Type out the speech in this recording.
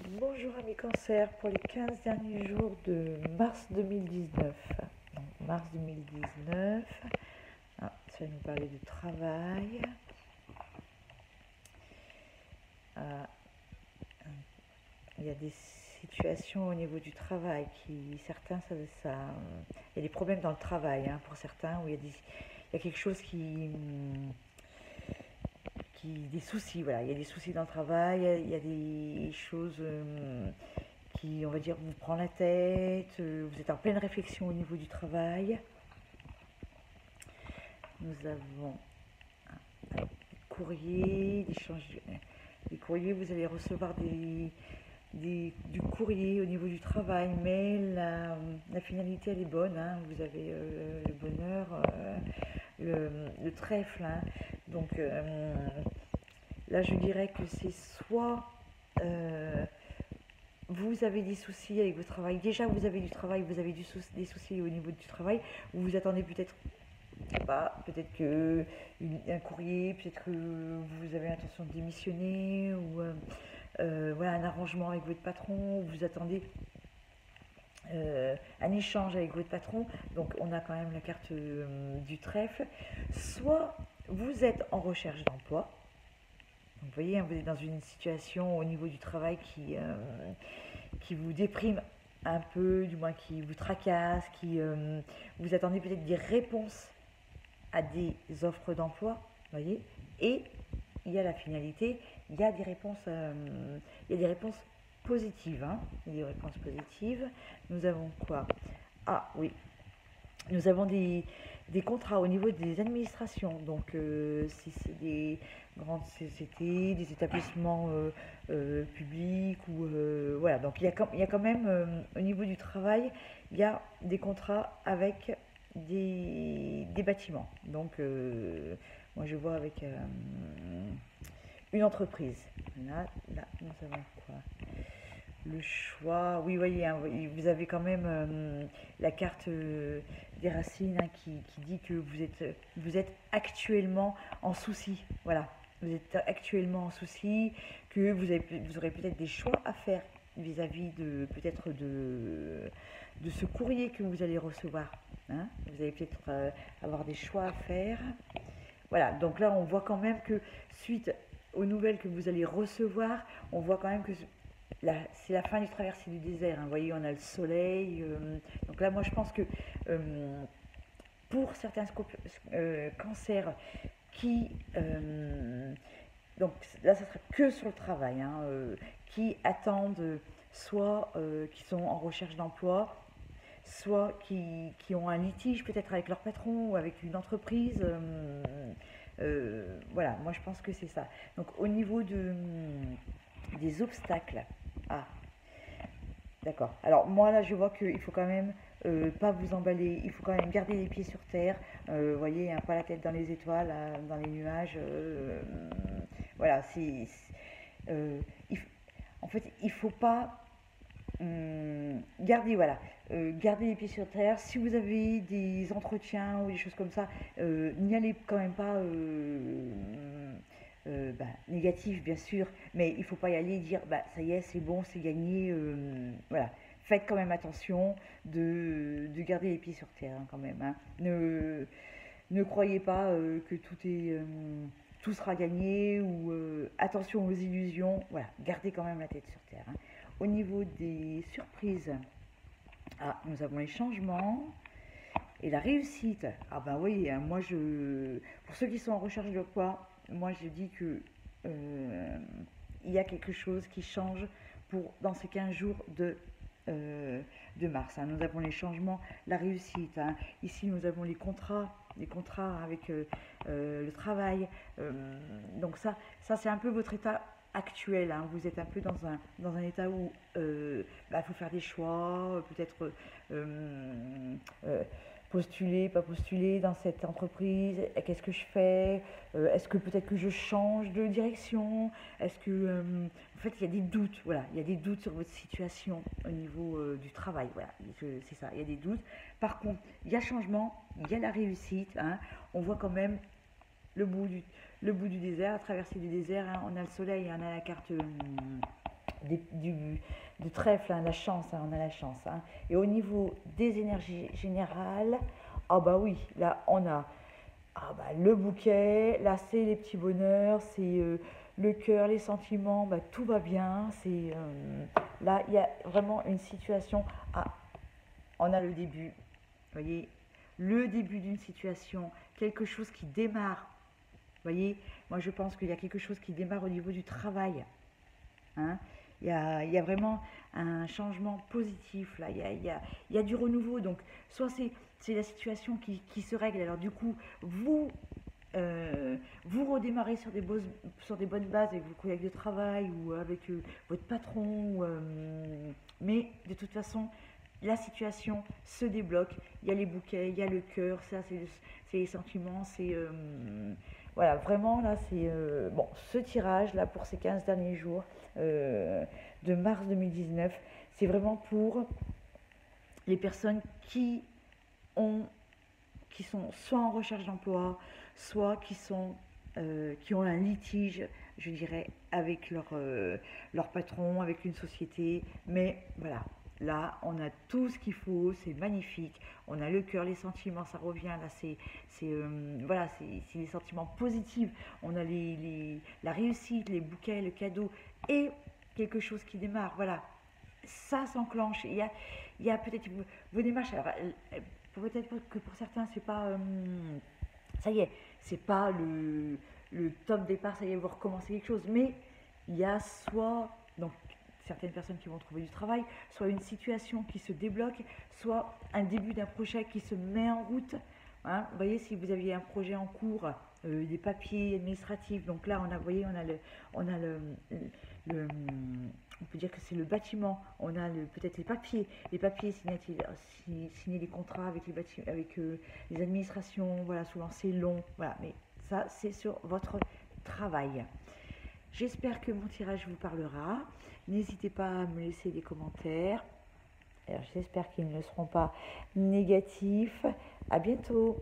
Bonjour amis cancer pour les 15 derniers jours de mars 2019. Donc, mars 2019, ça va nous parler de travail. Il y a des situations au niveau du travail qui, certains, il y a des problèmes dans le travail pour certains, où il y a quelque chose des soucis, voilà, il y a des soucis dans le travail, il y a des choses qui, on va dire, vous prend la tête, vous êtes en pleine réflexion au niveau du travail. Nous avons des courriers, des courriers, vous allez recevoir du courrier au niveau du travail, mais la finalité elle est bonne, vous avez le bonheur, le trèfle, donc là je dirais que c'est soit vous avez des soucis avec votre travail, déjà vous avez du travail, vous avez des soucis au niveau du travail, vous attendez peut-être peut-être que un courrier, peut-être que vous avez l'intention de démissionner, ou voilà, un arrangement avec votre patron, vous attendez un échange avec votre patron, donc on a quand même la carte du trèfle. Soit vous êtes en recherche d'emploi, vous voyez, vous êtes dans une situation au niveau du travail qui vous déprime un peu, du moins qui vous tracasse, vous attendez peut-être des réponses à des offres d'emploi, voyez, et il y a la finalité, il y a des réponses positives, il y a des réponses positives. Nous avons quoi? Ah oui, nous avons des contrats au niveau des administrations, donc si c'est des grandes sociétés, des établissements publics, ou voilà, donc il y a quand même au niveau du travail, il y a des contrats avec des bâtiments, donc moi je vois avec une entreprise. Là nous avons quoi? Le choix, oui, voyez, vous avez quand même la carte des racines qui dit que vous êtes actuellement en souci. Voilà, vous êtes actuellement en souci, que vous aurez peut-être des choix à faire vis-à-vis de peut-être de ce courrier que vous allez recevoir. Vous allez peut-être avoir des choix à faire. Voilà, donc là on voit quand même que suite aux nouvelles que vous allez recevoir, on voit quand même que c'est la fin du traversée du désert. Vous voyez, on a le soleil. Donc là, moi, je pense que pour certains cancers qui... donc là, ça serait que sur le travail, qui attendent soit qui sont en recherche d'emploi, soit qui ont un litige peut-être avec leur patron ou avec une entreprise. Voilà, moi je pense que c'est ça. Donc au niveau des obstacles, d'accord. Alors moi là je vois qu'il faut quand même pas vous emballer, il faut quand même garder les pieds sur terre, vous voyez, pas la tête dans les étoiles, dans les nuages. Voilà, euh, en fait il faut pas garder, voilà, garder les pieds sur terre. Si vous avez des entretiens ou des choses comme ça, n'y allez quand même pas négatif, bien sûr, mais il ne faut pas y aller et dire ça y est, c'est bon, c'est gagné. Voilà, faites quand même attention de garder les pieds sur terre quand même. Ne croyez pas que tout sera gagné, ou attention aux illusions. Voilà, gardez quand même la tête sur terre. Au niveau des surprises, nous avons les changements et la réussite. Oui, moi pour ceux qui sont en recherche de quoi, moi je dis que il y a quelque chose qui change dans ces 15 jours de mars. Nous avons les changements, la réussite. Ici nous avons les contrats avec le travail. Donc ça c'est un peu votre état actuel. Vous êtes un peu dans un état où il faut faire des choix, peut-être postuler, pas postuler dans cette entreprise, qu'est-ce que je fais, est-ce que peut-être que je change de direction, est-ce que en fait il y a des doutes, voilà, il y a des doutes sur votre situation au niveau du travail, voilà, c'est ça, il y a des doutes. Par contre, il y a changement, il y a la réussite, on voit quand même le bout du désert, la traversée du désert, on a le soleil, on a la carte de trèfle, hein, la chance, hein, on a la chance. Hein. Et au niveau des énergies générales, ah bah oui, là on a le bouquet, là c'est les petits bonheurs, c'est le cœur, les sentiments, tout va bien. Là il y a vraiment une situation. Ah, on a le début, vous voyez, le début d'une situation, quelque chose qui démarre. Vous voyez, moi je pense qu'il y a quelque chose qui démarre au niveau du travail. Hein. Il y a vraiment un changement positif là, il y a du renouveau. Donc, soit c'est la situation qui se règle, alors du coup, vous redémarrez sur des bonnes bases avec vos collègues de travail ou avec votre patron, mais de toute façon, la situation se débloque. Il y a les bouquets, il y a le cœur, ça c'est les sentiments, voilà, vraiment là c'est bon, ce tirage là pour ces 15 derniers jours de mars 2019, c'est vraiment pour les personnes ont qui sont soit en recherche d'emploi, soit qui ont un litige, je dirais, avec leur patron, avec une société. Mais voilà, là, on a tout ce qu'il faut, c'est magnifique. On a le cœur, les sentiments, ça revient. Là, voilà, c'est les sentiments positifs. On a la réussite, les bouquets, le cadeau et quelque chose qui démarre. Voilà, ça s'enclenche. Il y a peut-être vos démarches. Alors, peut-être que pour certains, c'est pas. Ça y est, c'est pas le top départ, ça y est, vous recommencez quelque chose. Mais il y a soit. Donc, certaines personnes qui vont trouver du travail, soit une situation qui se débloque, soit un début d'un projet qui se met en route. Hein. Vous voyez, si vous aviez un projet en cours, des papiers administratifs, donc là, vous voyez, on a on peut dire que c'est le bâtiment, on a peut-être les papiers signer les contrats avec les administrations, voilà, souvent c'est long, voilà, mais ça c'est sur votre travail. J'espère que mon tirage vous parlera. N'hésitez pas à me laisser des commentaires. Alors, j'espère qu'ils ne seront pas négatifs. À bientôt.